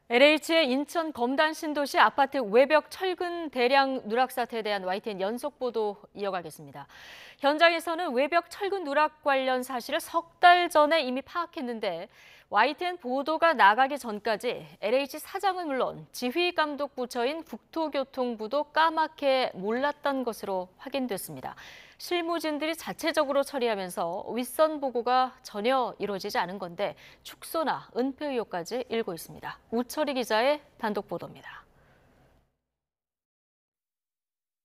LH의 인천 검단 신도시 아파트 외벽 철근 대량 누락 사태에 대한 YTN 연속 보도 이어가겠습니다. 현장에서는 외벽 철근 누락 관련 사실을 석 달 전에 이미 파악했는데 YTN 보도가 나가기 전까지 LH 사장은 물론 지휘 감독 부처인 국토교통부도 까맣게 몰랐던 것으로 확인됐습니다. 실무진들이 자체적으로 처리하면서 윗선 보고가 전혀 이루어지지 않은 건데 축소나 은폐 의혹까지 일고 있습니다. 우철희 기자의 단독 보도입니다.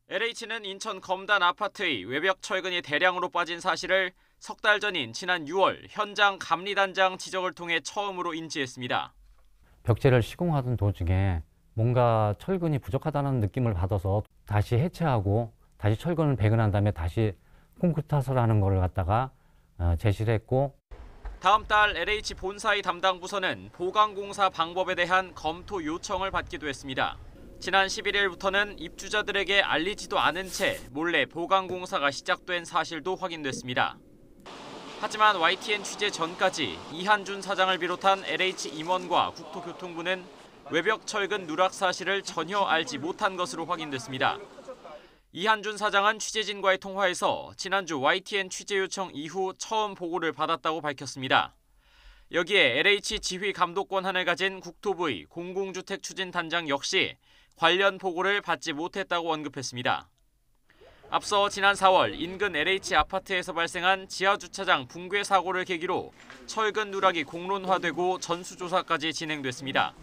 LH는 인천 검단 아파트의 외벽 철근이 대량으로 빠진 사실을 석 달 전인 지난 6월 현장 감리단장 지적을 통해 처음으로 인지했습니다. 벽체를 시공하던 도중에 뭔가 철근이 부족하다는 느낌을 받아서 다시 해체하고 다시 철근을 배근한 다음에 다시 콘크리트 타설을 하는 걸 갖다가 제시를 했고, 다음 달 LH 본사의 담당 부서는 보강공사 방법에 대한 검토 요청을 받기도 했습니다. 지난 11일부터는 입주자들에게 알리지도 않은 채 몰래 보강공사가 시작된 사실도 확인됐습니다. 하지만 YTN 취재 전까지 이한준 사장을 비롯한 LH 임원과 국토교통부는 외벽 철근 누락 사실을 전혀 알지 못한 것으로 확인됐습니다. 이한준 사장은 취재진과의 통화에서 지난주 YTN 취재 요청 이후 처음 보고를 받았다고 밝혔습니다. 여기에 LH 지휘 감독권한을 가진 국토부의 공공주택 추진단장 역시 관련 보고를 받지 못했다고 언급했습니다. 앞서 지난 4월 인근 LH 아파트에서 발생한 지하주차장 붕괴 사고를 계기로 철근 누락이 공론화되고 전수조사까지 진행됐습니다.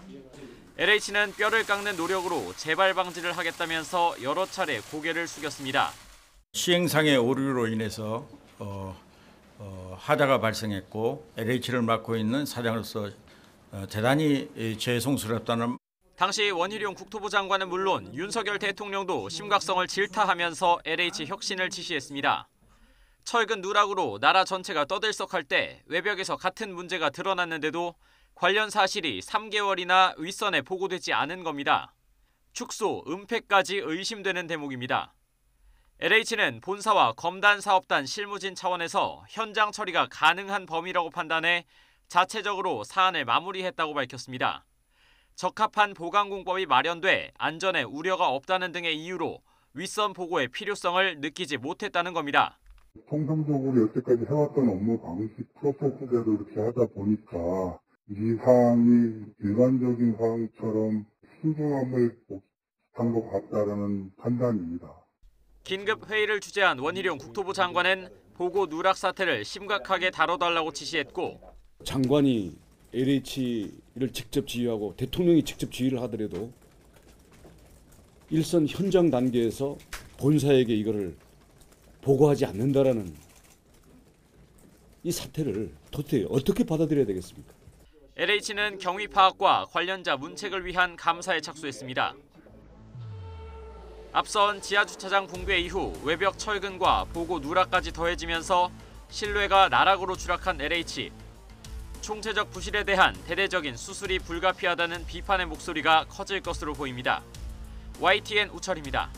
LH는 뼈를 깎는 노력으로 재발 방지를 하겠다면서 여러 차례 고개를 숙였습니다. 시행상의 오류로 인해서 하자가 발생했고 LH를 맡고 있는 사장으로서 대단히 죄송스럽다는. 당시 원희룡 국토부 장관은 물론 윤석열 대통령도 심각성을 질타하면서 LH 혁신을 지시했습니다. 철근 누락으로 나라 전체가 떠들썩할 때 외벽에서 같은 문제가 드러났는데도 관련 사실이 3개월이나 윗선에 보고되지 않은 겁니다. 축소, 은폐까지 의심되는 대목입니다. LH는 본사와 검단 사업단 실무진 차원에서 현장 처리가 가능한 범위라고 판단해 자체적으로 사안을 마무리했다고 밝혔습니다. 적합한 보강공법이 마련돼 안전에 우려가 없다는 등의 이유로 윗선 보고의 필요성을 느끼지 못했다는 겁니다. 통상적으로 여태까지 해왔던 업무 방식 프로세스대로 이렇게 하다 보니까 이 사항이 일반적인 사항처럼 신중함을 못한 것 같다는 판단입니다. 긴급 회의를 주재한 원희룡 국토부 장관은 보고 누락 사태를 심각하게 다뤄달라고 지시했고, 장관이 LH를 직접 지휘하고 대통령이 직접 지휘를 하더라도 일선 현장 단계에서 본사에게 이거를 보고하지 않는다라는 이 사태를 도대체 어떻게 받아들여야 되겠습니까? LH는 경위 파악과 관련자 문책을 위한 감사에 착수했습니다. 앞선 지하주차장 붕괴 이후 외벽 철근과 보고 누락까지 더해지면서 신뢰가 나락으로 추락한 LH. 총체적 부실에 대한 대대적인 수술이 불가피하다는 비판의 목소리가 커질 것으로 보입니다. YTN 우철입니다.